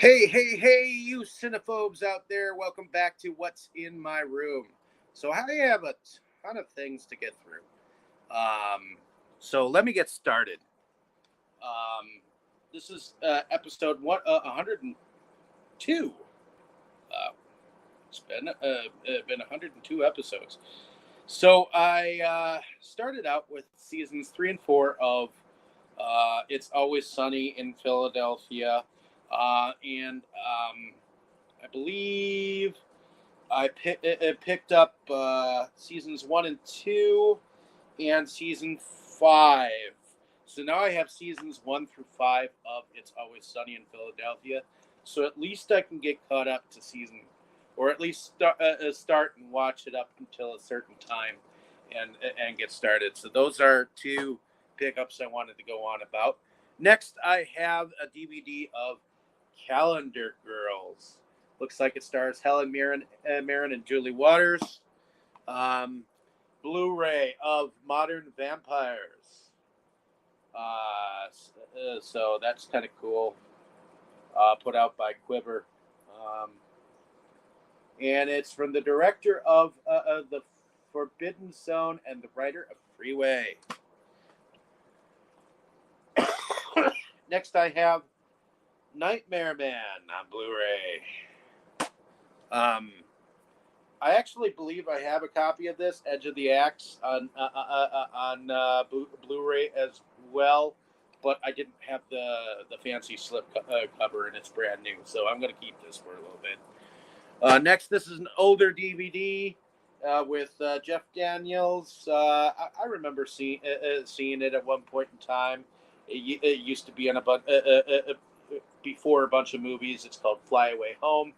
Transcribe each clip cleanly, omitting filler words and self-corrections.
Hey, you cinephobes out there. Welcome back to What's in My Room. So, I have a ton of things to get through. So, let me get started. This is episode 102. Uh, it's been 102 episodes. So, I started out with seasons 3 and 4 of It's Always Sunny in Philadelphia. And I believe picked up seasons 1 and 2 and season 5. So now I have seasons 1 through 5 of It's Always Sunny in Philadelphia. So at least I can get caught up to season, or at least start and watch it up until a certain time, and get started. So those are two pickups I wanted to go on about. Next, I have a DVD of Calendar Girls. Looks like it stars Helen Mirren and Julie Waters. Um, Blu-ray of Modern Vampires. So that's kind of cool. Put out by Quiver. Um, and it's from the director of The Forbidden Zone and the writer of Freeway. Next, I have Nightmare Man on Blu-ray. I actually believe I have a copy of this Edge of the Axe on Blu-ray as well, but I didn't have the fancy slip cover, and it's brand new, so I'm going to keep this for a little bit. Next, this is an older DVD with Jeff Daniels. I remember seeing it at one point in time. It used to be in before a bunch of movies. It's called Fly Away Home.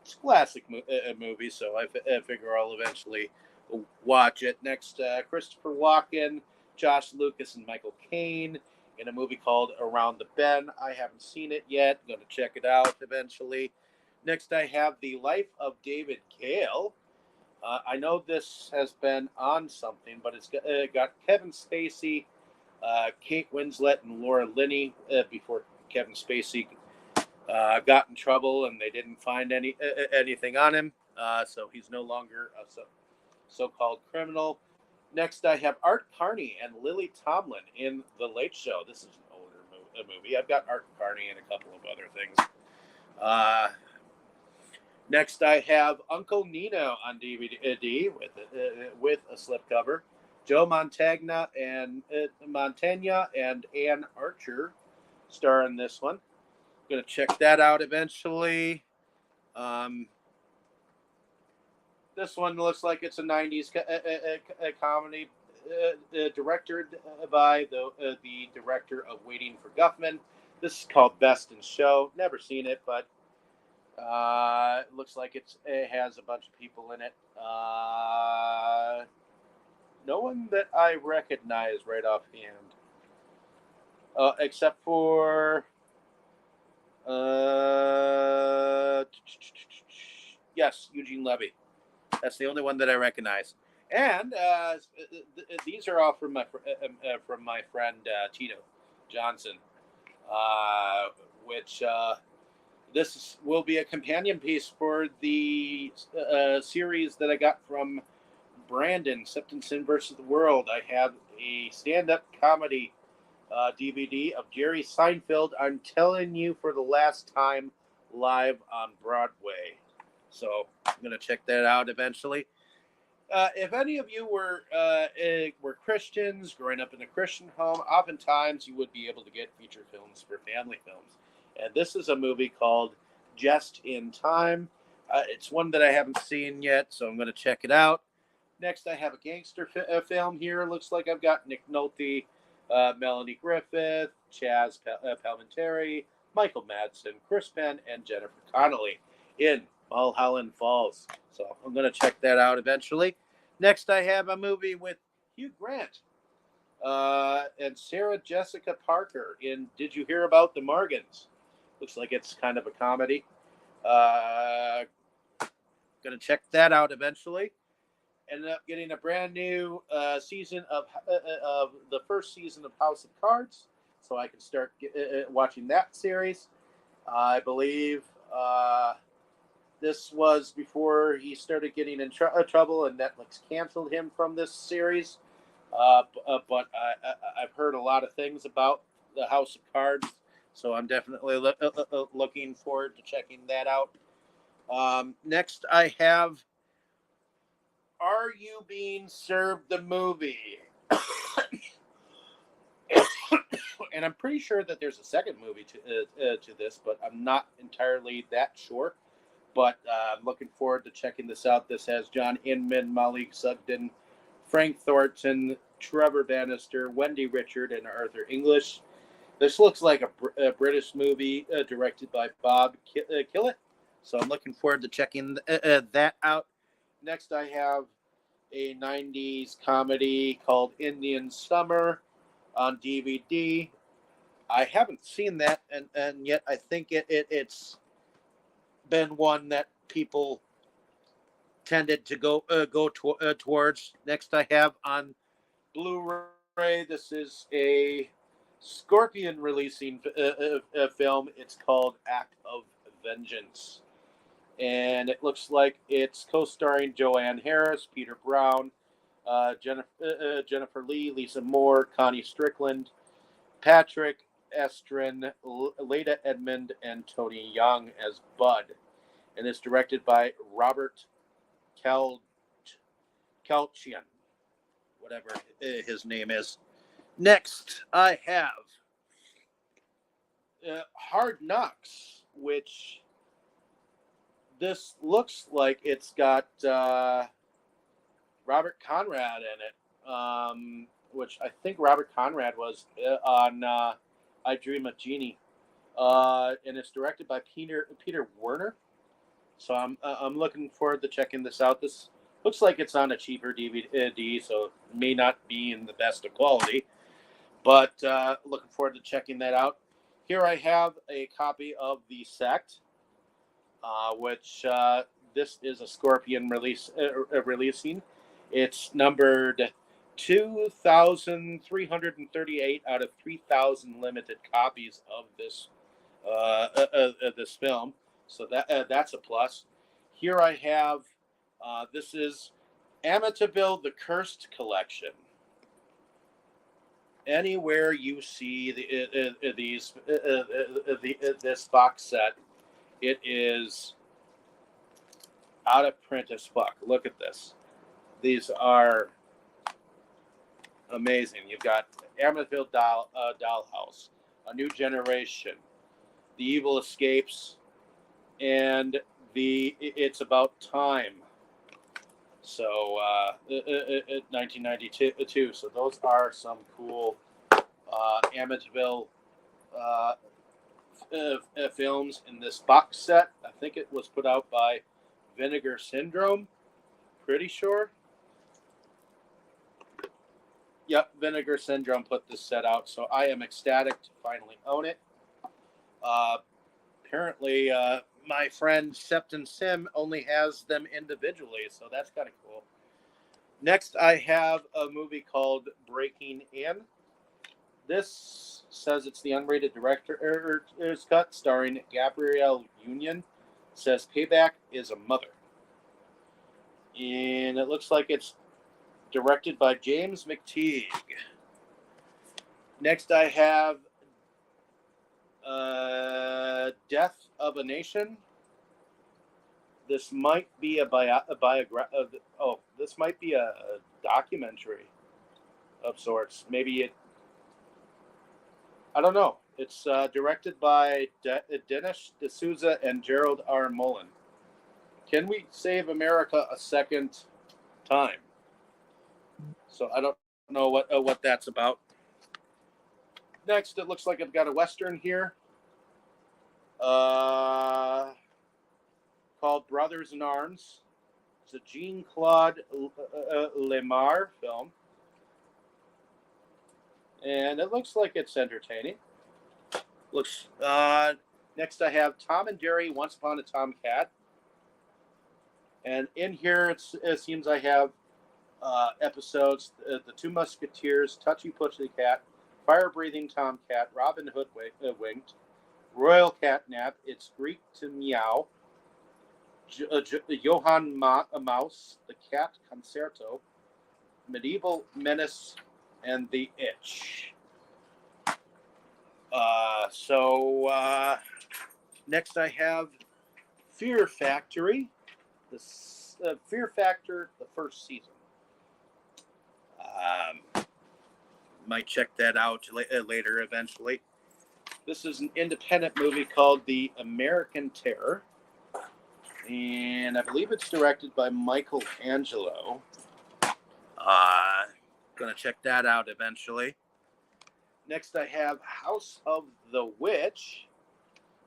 It's a classic movie, so I figure I'll eventually watch it. Next, Christopher Walken, Josh Lucas, and Michael Caine in a movie called Around the Bend. I haven't seen it yet. I'm going to check it out eventually. Next, I have The Life of David Gale. I know this has been on something, but it's got Kevin Spacey, Kate Winslet, and Laura Linney before Kevin Spacey got in trouble and they didn't find anything on him, so he's no longer a so-called criminal. Next, I have Art Carney and Lily Tomlin in The Late Show. This is an older movie. I've got Art Carney and a couple of other things. Next, I have Uncle Nino on DVD with a slipcover. Joe Montagna and Ann Archer star in this one. Going to check that out eventually. This one looks like it's a 90s comedy directed by the director of Waiting for Guffman. This is called Best in Show. Never seen it, but it looks like it has a bunch of people in it. No one that I recognize right offhand, except for yes, Eugene Levy. That's the only one that I recognize. And these are all from my friend Tito Johnson, which will be a companion piece for the series that I got from Brandon, Septon versus the World. I have a stand-up comedy DVD of Jerry Seinfeld. I'm telling you for the last time live on Broadway. So I'm going to check that out eventually. If any of you were Christians growing up in a Christian home, oftentimes you would be able to get feature films for family films. And this is a movie called Just in Time. It's one that I haven't seen yet, so I'm going to check it out. Next, I have a gangster film here. Looks like I've got Nick Nolte, Melanie Griffith, Chaz Palminteri, Michael Madsen, Chris Penn, and Jennifer Connelly in Mulholland Falls. So I'm going to check that out eventually. Next, I have a movie with Hugh Grant and Sarah Jessica Parker in Did You Hear About the Morgans? Looks like it's kind of a comedy. Going to check that out eventually. Ended up getting a brand new season of the first season of House of Cards. It's so I can start watching that series. I believe this was before he started getting in trouble and Netflix canceled him from this series. But I've heard a lot of things about the House of Cards, so I'm definitely looking forward to checking that out. Next, I have Are You Being Served the Movie? And I'm pretty sure that there's a second movie to this, but I'm not entirely that sure. But I'm looking forward to checking this out. This has John Inman, Molly Sugden, Frank Thornton, Trevor Bannister, Wendy Richard, and Arthur English. This looks like a British movie directed by Bob Killett. So I'm looking forward to checking that out. Next, I have a 90s comedy called Indian Summer on DVD. I haven't seen that, and yet I think it's been one that people tended to go towards. Next, I have on Blu-ray. This is a Scorpion releasing film. It's called Act of Vengeance, and it looks like it's co-starring Joanne Harris, Peter Brown, Jennifer Lee, Lisa Moore, Connie Strickland, Patrick Estrin, Leda Edmond, and Tony Young as Bud. And it's directed by Robert Kalchian, whatever his name is. Next, I have Hard Knocks, which this looks like it's got Robert Conrad in it, which I think Robert Conrad was on I Dream of Jeannie. And it's directed by Peter Werner. So I'm looking forward to checking this out. This looks like it's on a cheaper DVD, so it may not be in the best of quality. But looking forward to checking that out. Here I have a copy of The Sect, which this is a Scorpion releasing. It's numbered 2,338 out of 3,000 limited copies of this this film. So that's a plus. Here I have this is Amityville: The Cursed Collection. Anywhere you see this box set, it is out of print as fuck. Look at this. These are amazing. You've got Amityville Dollhouse, A New Generation, The Evil Escapes, and It's About Time. So 1992. So those are some cool Amityville films in this box set. I think it was put out by Vinegar Syndrome. Pretty sure. Yep, Vinegar Syndrome put this set out. So I am ecstatic to finally own it. Apparently, my friend Septon Sim only has them individually, so that's kind of cool. Next, I have a movie called Breaking In. This says it's the unrated director's cut, starring Gabrielle Union. It says Payback is a Mother. And it looks like it's directed by James McTeague. Next, I have Death of a Nation. This might be this might be a documentary of sorts. Maybe it. I don't know. It's directed by Dennis D'Souza and Gerald R. Mullen. Can we save America a second time? So I don't know what that's about. Next, it looks like I've got a Western here called Brothers in Arms. It's a Jean-Claude Lemar film. And it looks like it's entertaining. Next I have Tom and Jerry, Once Upon a Tomcat. And in here it seems I have episodes, The Two Musketeers, Touchy Pussycat, Fire-breathing tomcat, Robin Hood winked, royal catnap, it's Greek to meow, Johann Mouse, the cat concerto, medieval menace, and the itch. Next I have Fear Factory, Fear Factor, the first season. Might check that out later eventually. This is an independent movie called The American Terror, and I believe it's directed by Michael Angelo. Gonna check that out eventually. Next I have House of the Witch,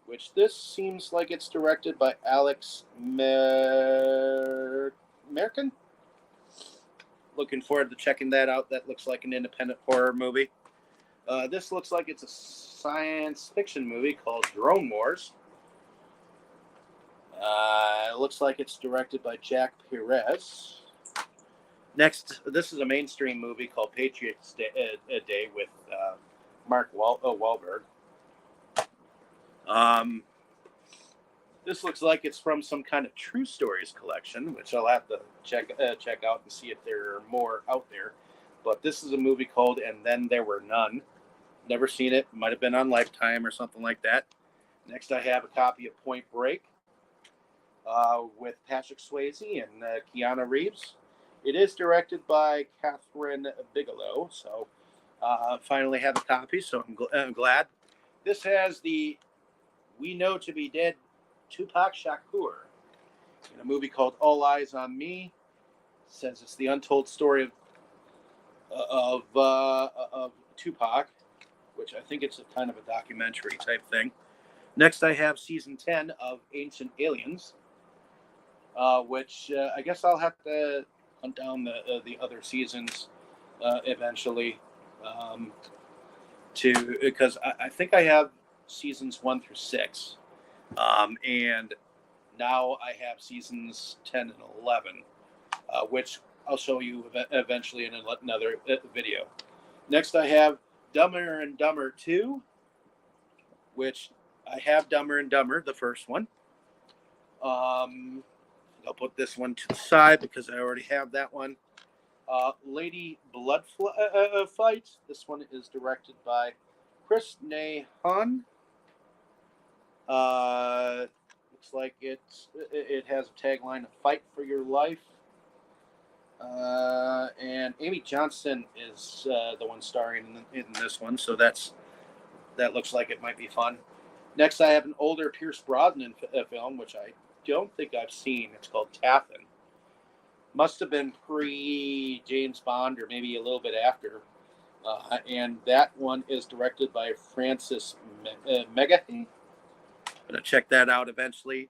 which this seems like it's directed by Alex Merkin. Looking forward to checking that out. That looks like an independent horror movie. This looks like it's a science fiction movie called Drone Wars. It looks like it's directed by Jack Perez. Next, this is a mainstream movie called Patriots Day with Mark Wahlberg. This looks like it's from some kind of True Stories collection, which I'll have to check out and see if there are more out there. But this is a movie called And Then There Were None. Never seen it. Might have been on Lifetime or something like that. Next, I have a copy of Point Break with Patrick Swayze and Keanu Reeves. It is directed by Catherine Bigelow, so finally have a copy, so I'm glad. This has the We Know to Be Dead Tupac Shakur in a movie called All Eyes on Me. It says it's the untold story of Tupac, which I think it's a kind of a documentary type thing. Next, I have season 10 of Ancient Aliens, which I guess I'll have to hunt down the other seasons eventually, because I think I have seasons 1 through 6, and now I have seasons 10 and 11, which I'll show you eventually in another video. Next, I have Dumber and Dumber 2, which I have Dumber and Dumber, the first one. I'll put this one to the side because I already have that one. Lady Blood Fight. This one is directed by Chris Nahan. Looks like it has a tagline of "Fight for Your Life." And Amy Johnson is the one starring in this one, so that looks like it might be fun. Next, I have an older Pierce Brosnan film, which I don't think I've seen. It's called Taffin. Must have been pre-James Bond or maybe a little bit after. And that one is directed by Francis Megahy. I'm going to check that out eventually.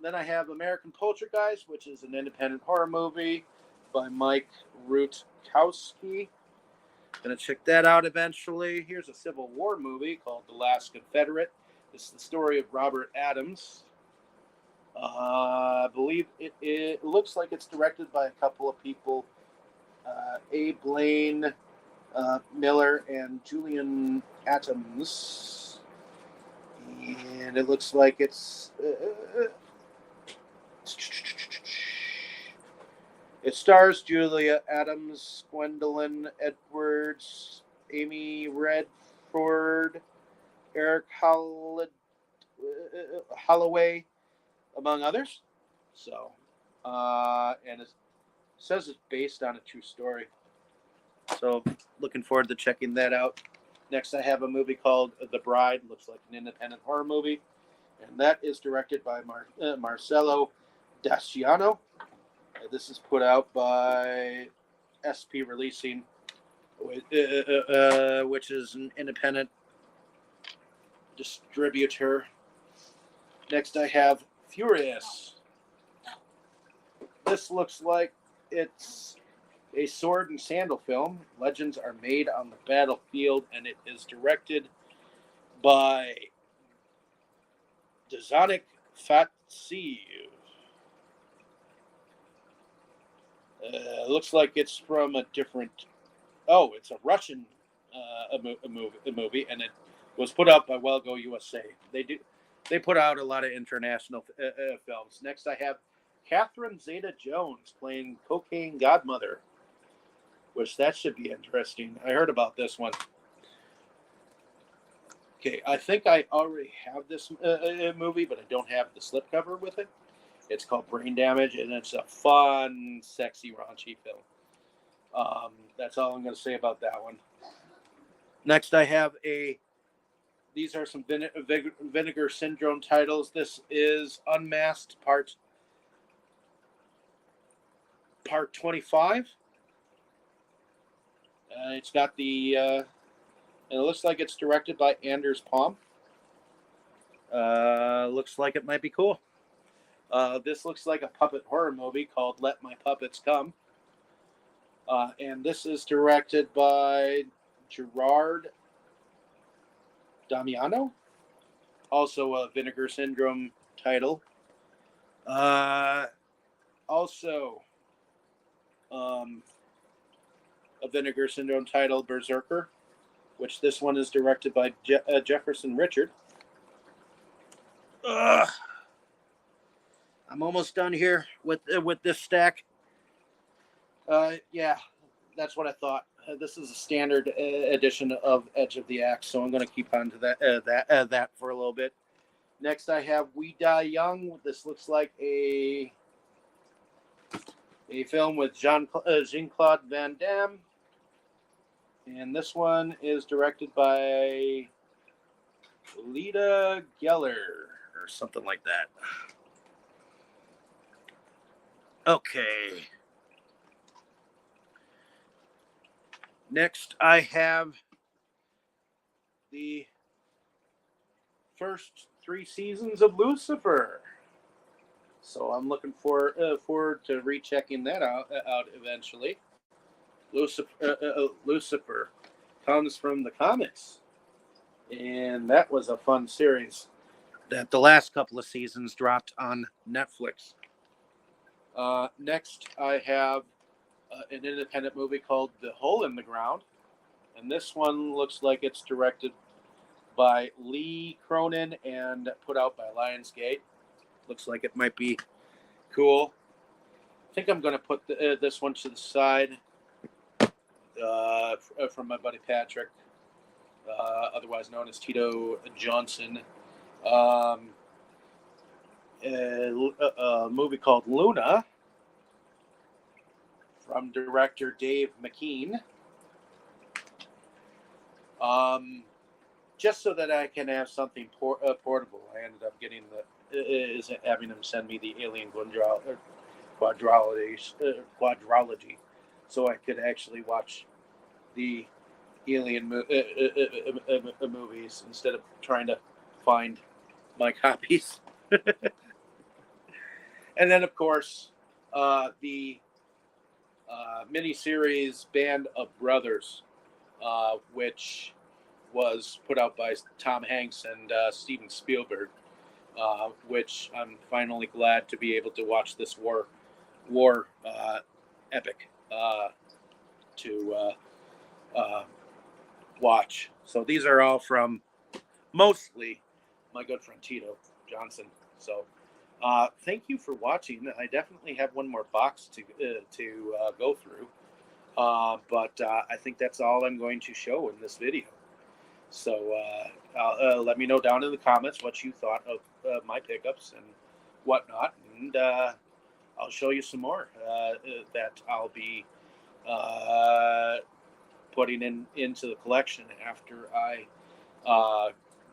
Then I have American Poltergeist, which is an independent horror movie by Mike Rutkowski. Going to check that out eventually. Here's a Civil War movie called The Last Confederate. This is the story of Robert Adams. I believe it looks like it's directed by a couple of people, Abe Blaine Miller and Julian Atoms. And it looks like it's... it stars Julia Adams, Gwendolyn Edwards, Amy Redford, Eric Holloway, among others. So, and it says it's based on a true story. So, looking forward to checking that out. Next, I have a movie called The Bride. Looks like an independent horror movie. And that is directed by Marcello Daciano. This is put out by SP Releasing, which is an independent distributor. Next, I have Furious. This looks like it's a sword and sandal film. Legends are made on the battlefield, and it is directed by Dzanik Fatsiv. Looks like it's from a different... Oh, it's a Russian a movie, and it was put out by Well Go USA. They put out a lot of international films. Next, I have Catherine Zeta-Jones playing Cocaine Godmother, which that should be interesting. I heard about this one. Okay, I think I already have this movie, but I don't have the slipcover with it. It's called Brain Damage, and it's a fun, sexy, raunchy film. That's all I'm going to say about that one. Next, I have these are some Vinegar Syndrome titles. This is Unmasked Part 25. It's got and it looks like it's directed by Anders Palm. Looks like it might be cool. This looks like a puppet horror movie called Let My Puppets Come. And this is directed by Gerard Damiano, also a Vinegar Syndrome title. Also, a Vinegar Syndrome title, Berserker, which this one is directed by Jefferson Richard. I'm almost done here with this stack. Yeah, that's what I thought. This is a standard edition of Edge of the Axe, so I'm going to keep on to that for a little bit. Next, I have We Die Young. This looks like a film with Jean-Claude Van Damme, and this one is directed by Lita Geller or something like that. Okay. Next, I have the first 3 seasons of Lucifer. So I'm looking forward to rechecking that out eventually. Lucifer comes from the comics, and that was a fun series that the last couple of seasons dropped on Netflix. Next, I have an independent movie called The Hole in the Ground, and this one looks like it's directed by Lee Cronin and put out by Lionsgate. Looks like it might be cool. I think I'm going to put this one to the side from my buddy Patrick, otherwise known as Tito Johnson. A movie called Luna from director Dave McKean. Just so that I can have something portable, I ended up getting having him send me the Alien quadrology, so I could actually watch the Alien movies instead of trying to find my copies. And then, of course, the miniseries Band of Brothers, which was put out by Tom Hanks and Steven Spielberg, which I'm finally glad to be able to watch this war epic to watch. So these are all from mostly my good friend Tito Johnson. So thank you for watching. I definitely have one more box to go through, but I think that's all I'm going to show in this video. So let me know down in the comments what you thought of my pickups and whatnot, and I'll show you some more that I'll be putting into the collection after I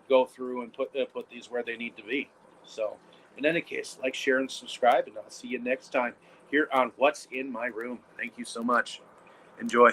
go through and put these where they need to be. So in any case, like, share, and subscribe, and I'll see you next time here on What's in My Room. Thank you so much. Enjoy.